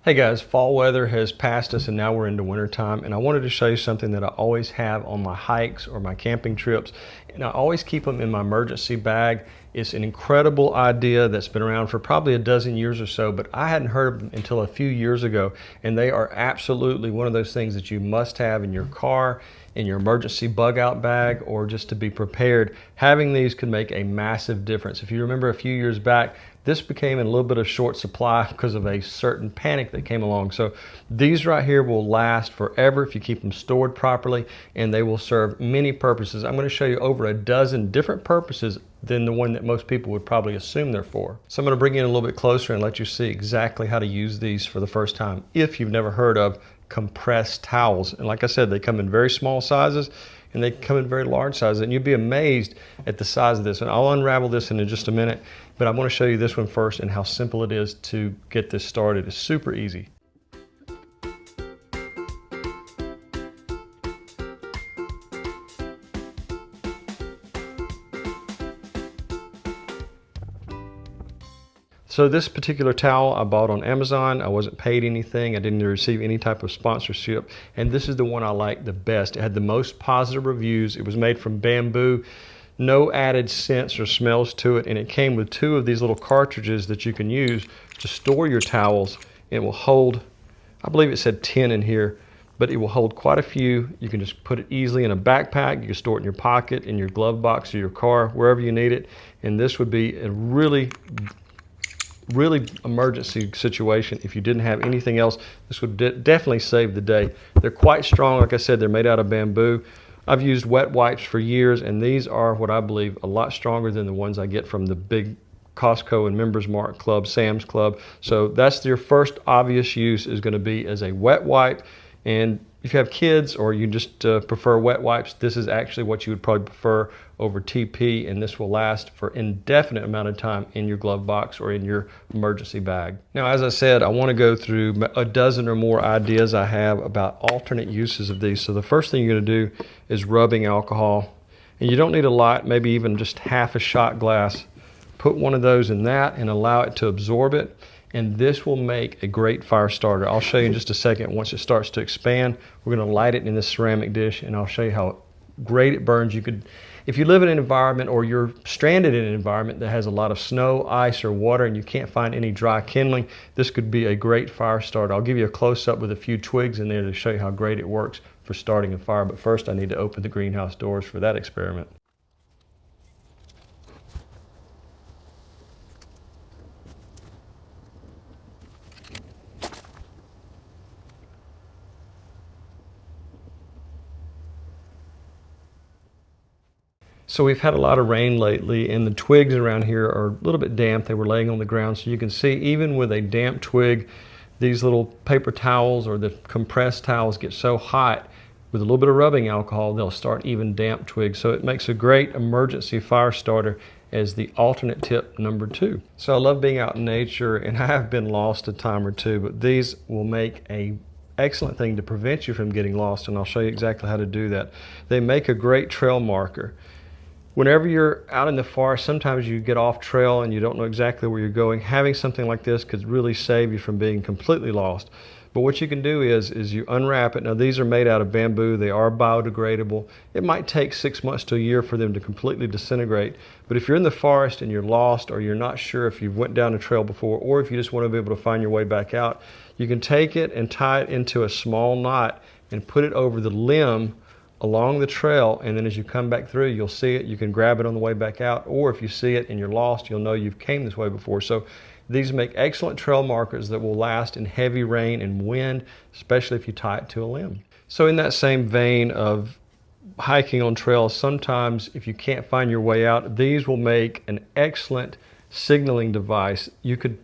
Hey guys, fall weather has passed us and now we're into winter time, and I wanted to show you something that I always have on my hikes or my camping trips, and I always keep them in my emergency bag. It's an incredible idea that's been around for probably a dozen years or so, but I hadn't heard of them until a few years ago, and they are absolutely one of those things that you must have in your car, in your emergency bug out bag, or just to be prepared. Having these could make a massive difference. If you remember a few years back, this became in a little bit of short supply because of a certain panic that came along. So these right here will last forever if you keep them stored properly, and they will serve many purposes. I'm going to show you over a dozen different purposes than the one that most people would probably assume they're for. So I'm going to bring you in a little bit closer and let you see exactly how to use these for the first time if you've never heard of compressed towels. And like I said, they come in very small sizes and they come in very large sizes, and you'd be amazed at the size of this. And I'll unravel this in just a minute, but I want to show you this one first and how simple it is to get this started. It's super easy. So this particular towel I bought on Amazon. I wasn't paid anything. I didn't receive any type of sponsorship. And this is the one I like the best. It had the most positive reviews. It was made from bamboo. No added scents or smells to it. And it came with two of these little cartridges that you can use to store your towels. It will hold, I believe it said 10 in here, but it will hold quite a few. You can just put it easily in a backpack. You can store it in your pocket, in your glove box, or your car, wherever you need it. And this would be a really emergency situation. If you didn't have anything else, this would definitely save the day. They're quite strong. Like I said, they're made out of bamboo. I've used wet wipes for years, and these are what I believe a lot stronger than the ones I get from the big Costco and Members Mark Club, Sam's Club. So that's your first obvious use, is going to be as a wet wipe. And if you have kids or you just prefer wet wipes, this is actually what you would probably prefer over TP, and this will last for indefinite amount of time in your glove box or in your emergency bag. Now, as I said, I want to go through a dozen or more ideas I have about alternate uses of these. So the first thing you're going to do is rubbing alcohol, and you don't need a lot, maybe even just half a shot glass. Put one of those in that and allow it to absorb it, and this will make a great fire starter. I'll show you in just a second. Once it starts to expand, we're going to light it in this ceramic dish, and I'll show you how great it burns. You could, if you live in an environment or you're stranded in an environment that has a lot of snow, ice, or water, and you can't find any dry kindling, this could be a great fire starter. I'll give you a close-up with a few twigs in there to show you how great it works for starting a fire. But first, I need to open the greenhouse doors for that experiment. So we've had a lot of rain lately, and the twigs around here are a little bit damp. They were laying on the ground, so you can see even with a damp twig, these little paper towels or the compressed towels get so hot with a little bit of rubbing alcohol, they'll start even damp twigs. So it makes a great emergency fire starter as the alternate tip number 2. So I love being out in nature, and I have been lost a time or two, but these will make a excellent thing to prevent you from getting lost, and I'll show you exactly how to do that. They make a great trail marker. Whenever you're out in the forest, sometimes you get off trail and you don't know exactly where you're going. Having something like this could really save you from being completely lost. But what you can do is you unwrap it. Now, these are made out of bamboo. They are biodegradable. It might take 6 months to a year for them to completely disintegrate. But if you're in the forest and you're lost, or you're not sure if you've went down a trail before, or if you just want to be able to find your way back out, you can take it and tie it into a small knot and put it over the limb along the trail, and then as you come back through, you'll see it. You can grab it on the way back out, or if you see it and you're lost, you'll know you've came this way before. So these make excellent trail markers that will last in heavy rain and wind, especially if you tie it to a limb. So in that same vein of hiking on trails, sometimes if you can't find your way out, these will make an excellent signaling device. You could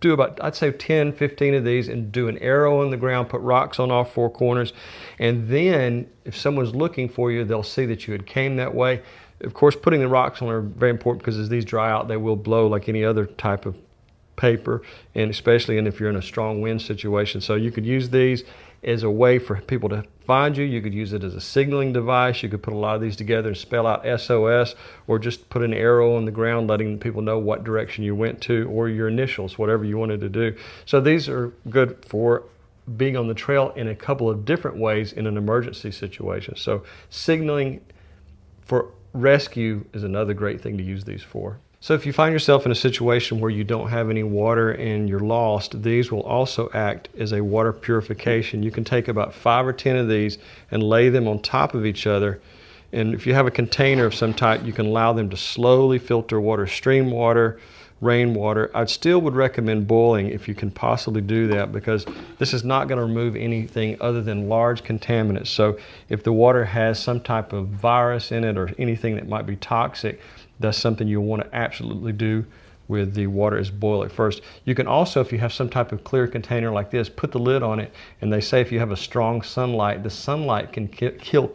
do about, I'd say 10, 15 of these and do an arrow in the ground, put rocks on all 4 corners. And then if someone's looking for you, they'll see that you had came that way. Of course, putting the rocks on are very important because as these dry out, they will blow like any other type of paper, and especially if you're in a strong wind situation. So you could use these as a way for people to find you. You could use it as a signaling device. You could put a lot of these together and spell out SOS, or just put an arrow on the ground letting people know what direction you went to, or your initials, whatever you wanted to do. So these are good for being on the trail in a couple of different ways in an emergency situation. So signaling for rescue is another great thing to use these for. So if you find yourself in a situation where you don't have any water and you're lost, these will also act as a water purification. You can take about 5 or 10 of these and lay them on top of each other. And if you have a container of some type, you can allow them to slowly filter water, stream water, rainwater. I still would recommend boiling if you can possibly do that, because this is not going to remove anything other than large contaminants. So if the water has some type of virus in it or anything that might be toxic, that's something you'll want to absolutely do with the water, is boil it first. You can also, if you have some type of clear container like this, put the lid on it, and they say if you have a strong sunlight, the sunlight can kill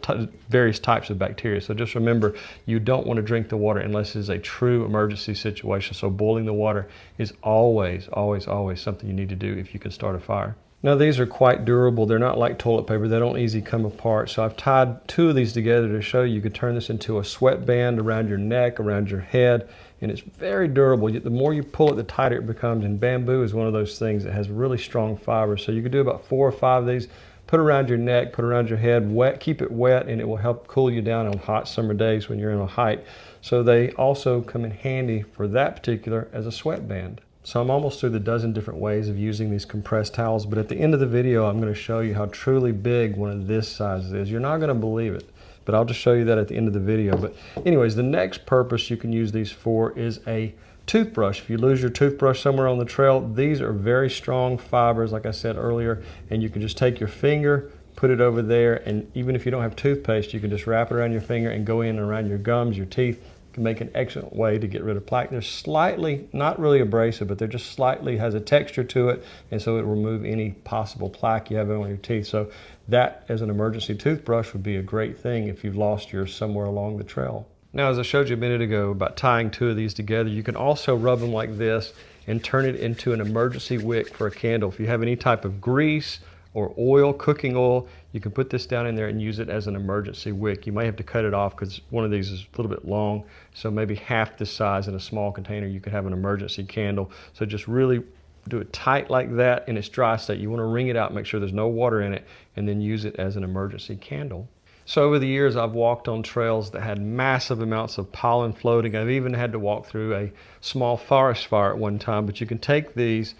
various types of bacteria. So just remember, you don't want to drink the water unless it's a true emergency situation. So boiling the water is always, always, always something you need to do if you can start a fire. Now these are quite durable. They're not like toilet paper. They don't easily come apart. So I've tied 2 of these together to show you could turn this into a sweatband around your neck, around your head, and it's very durable. The more you pull it, the tighter it becomes, and bamboo is one of those things that has really strong fibers. So you could do about 4 or 5 of these, put around your neck, put around your head, wet, keep it wet, and it will help cool you down on hot summer days when you're in a hike. So they also come in handy for that particular as a sweatband. So I'm almost through the dozen different ways of using these compressed towels, but at the end of the video, I'm going to show you how truly big one of this size is. You're not going to believe it, but I'll just show you that at the end of the video. But anyways, the next purpose you can use these for is a toothbrush. If you lose your toothbrush somewhere on the trail, these are very strong fibers, like I said earlier, and you can just take your finger, put it over there, and even if you don't have toothpaste, you can just wrap it around your finger and go in and around your gums, your teeth. Can make an excellent way to get rid of plaque. They're slightly, not really abrasive, but they're just slightly, has a texture to it, and so it will remove any possible plaque you have on your teeth. So that, as an emergency toothbrush, would be a great thing if you've lost yours somewhere along the trail. Now, as I showed you a minute ago about tying 2 of these together, you can also rub them like this and turn it into an emergency wick for a candle. If you have any type of grease or oil, cooking oil, you can put this down in there and use it as an emergency wick. You may have to cut it off because one of these is a little bit long, so maybe half this size in a small container, you could have an emergency candle. So just really do it tight like that in its dry state. You want to wring it out, make sure there's no water in it, and then use it as an emergency candle. So over the years, I've walked on trails that had massive amounts of pollen floating. I've even had to walk through a small forest fire at one time, but you can take these,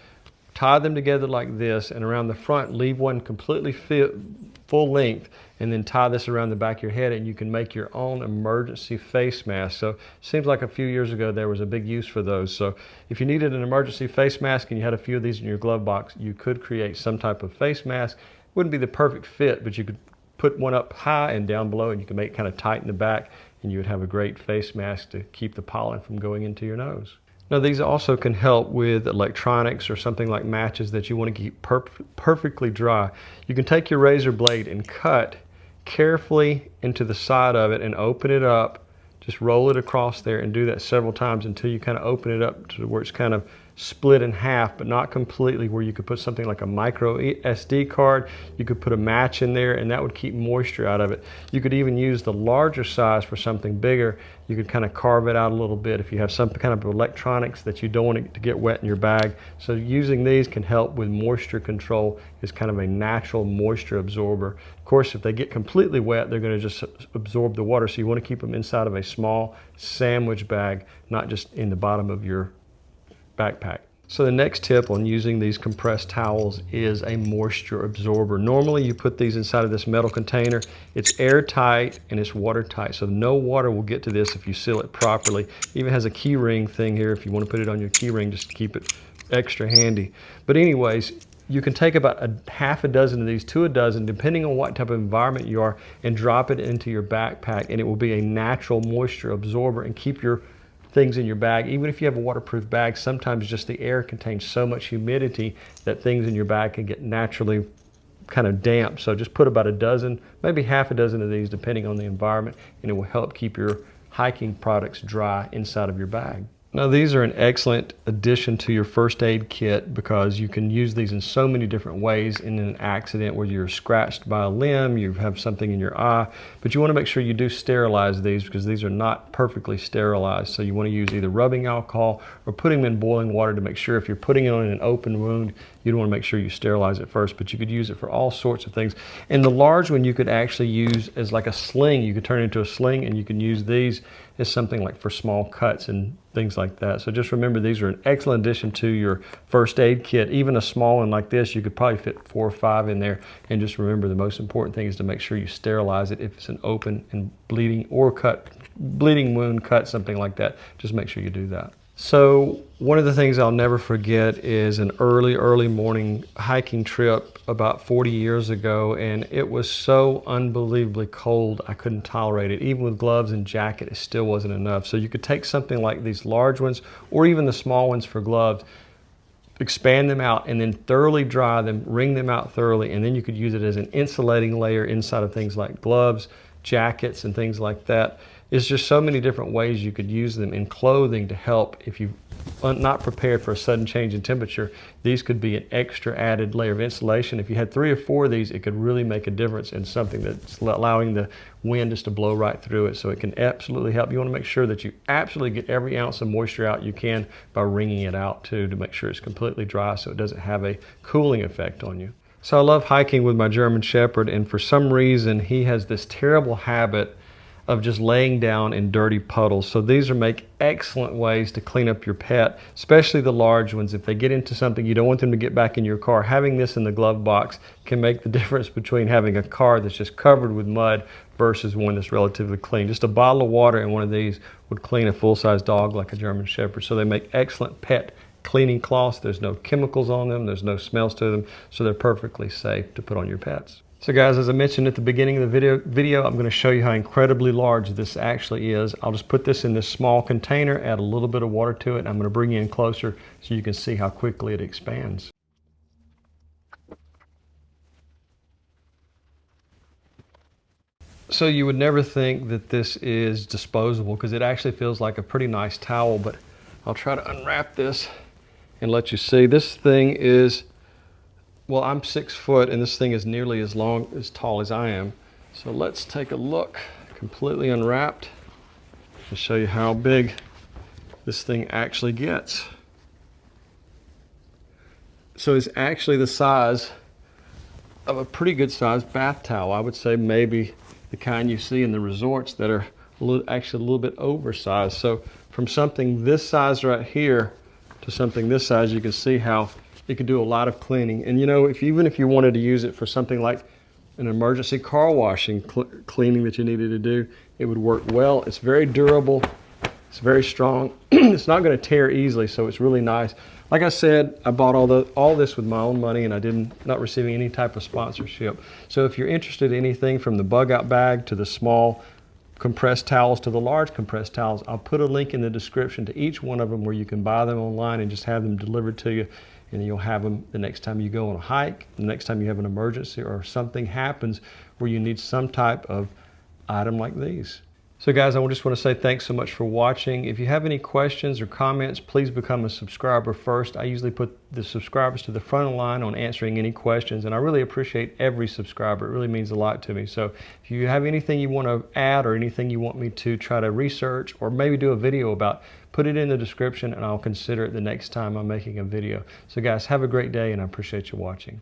tie them together like this, and around the front, leave one completely full length, and then tie this around the back of your head, and you can make your own emergency face mask. So it seems like a few years ago there was a big use for those. So if you needed an emergency face mask and you had a few of these in your glove box, you could create some type of face mask. Wouldn't be the perfect fit, but you could put one up high and down below, and you can make it kind of tight in the back, and you would have a great face mask to keep the pollen from going into your nose. Now these also can help with electronics or something like matches that you want to keep perfectly dry. You can take your razor blade and cut carefully into the side of it and open it up. Just roll it across there and do that several times until you kind of open it up to where it's kind of split in half, but not completely, where you could put something like a micro SD card. You could put a match in there, and that would keep moisture out of it. You could even use the larger size for something bigger. You could kind of carve it out a little bit if you have some kind of electronics that you don't want it to get wet in your bag. So using these can help with moisture control. It's kind of a natural moisture absorber. Of course, if they get completely wet, they're going to just absorb the water. So you want to keep them inside of a small sandwich bag, not just in the bottom of your backpack. So the next tip on using these compressed towels is a moisture absorber. Normally you put these inside of this metal container. It's airtight and it's watertight, so no water will get to this if you seal it properly. It even has a key ring thing here if you want to put it on your key ring just to keep it extra handy. But anyways, you can take about half a dozen of these to a dozen, depending on what type of environment you are, and drop it into your backpack, and it will be a natural moisture absorber and keep your things in your bag. Even if you have a waterproof bag, sometimes just the air contains so much humidity that things in your bag can get naturally kind of damp. So just put about a dozen, maybe half a dozen of these, depending on the environment, and it will help keep your hiking products dry inside of your bag. Now these are an excellent addition to your first aid kit because you can use these in so many different ways in an accident where you're scratched by a limb, you have something in your eye, but you want to make sure you do sterilize these because these are not perfectly sterilized. So you want to use either rubbing alcohol or putting them in boiling water to make sure if you're putting it on an open wound, you'd want to make sure you sterilize it first, but you could use it for all sorts of things. And the large one you could actually use as like a sling. You could turn it into a sling and you can use these as something like for small cuts and things like that. So just remember these are an excellent addition to your first aid kit. Even a small one like this, you could probably fit 4 or 5 in there. And just remember the most important thing is to make sure you sterilize it if it's an open and bleeding or bleeding wound, cut, something like that. Just make sure you do that. So one of the things I'll never forget is an early morning hiking trip about 40 years ago, and it was so unbelievably cold I couldn't tolerate it. Even with gloves and jacket, it still wasn't enough. So you could take something like these large ones or even the small ones for gloves, expand them out and then thoroughly dry them, wring them out thoroughly, and then you could use it as an insulating layer inside of things like gloves, jackets, and things like that. It's just so many different ways you could use them in clothing to help if you're not prepared for a sudden change in temperature. These could be an extra added layer of insulation. If you had 3 or 4 of these, it could really make a difference in something that's allowing the wind just to blow right through it. So it can absolutely help. You want to make sure that you absolutely get every ounce of moisture out you can by wringing it out too, to make sure it's completely dry so it doesn't have a cooling effect on you. So I love hiking with my German Shepherd, and for some reason he has this terrible habit of just laying down in dirty puddles. So these make excellent ways to clean up your pet, especially the large ones. If they get into something you don't want them to get back in your car, having this in the glove box can make the difference between having a car that's just covered with mud versus one that's relatively clean. Just a bottle of water and one of these would clean a full-size dog like a German Shepherd. So they make excellent pet cleaning cloths. There's no chemicals on them, there's no smells to them, so they're perfectly safe to put on your pets. So guys, as I mentioned at the beginning of the video, I'm going to show you how incredibly large this actually is. I'll just put this in this small container, add a little bit of water to it, and I'm going to bring you in closer so you can see how quickly it expands. So you would never think that this is disposable because it actually feels like a pretty nice towel, but I'll try to unwrap this and let you see. This thing is, well, I'm 6 foot and this thing is nearly as tall as I am. So let's take a look, completely unwrapped, and show you how big this thing actually gets. So it's actually the size of a pretty good sized bath towel. I would say maybe the kind you see in the resorts that are actually a little bit oversized. So from something this size right here to something this size, you can see how it can do a lot of cleaning. And you know, even if you wanted to use it for something like an emergency car washing cleaning that you needed to do, it would work well. It's very durable, it's very strong. It's not going to tear easily, so it's really nice. Like I said, I bought all this with my own money, and I not receiving any type of sponsorship. So if you're interested in anything from the bug out bag to the small compressed towels to the large compressed towels, I'll put a link in the description to each one of them where you can buy them online and just have them delivered to you. And you'll have them the next time you go on a hike, the next time you have an emergency or something happens where you need some type of item like these. So guys, I just want to say thanks so much for watching. If you have any questions or comments, please become a subscriber first. I usually put the subscribers to the front of the line on answering any questions, and I really appreciate every subscriber. It really means a lot to me. So if you have anything you want to add or anything you want me to try to research or maybe do a video about, put it in the description and I'll consider it the next time I'm making a video. So guys, have a great day and I appreciate you watching.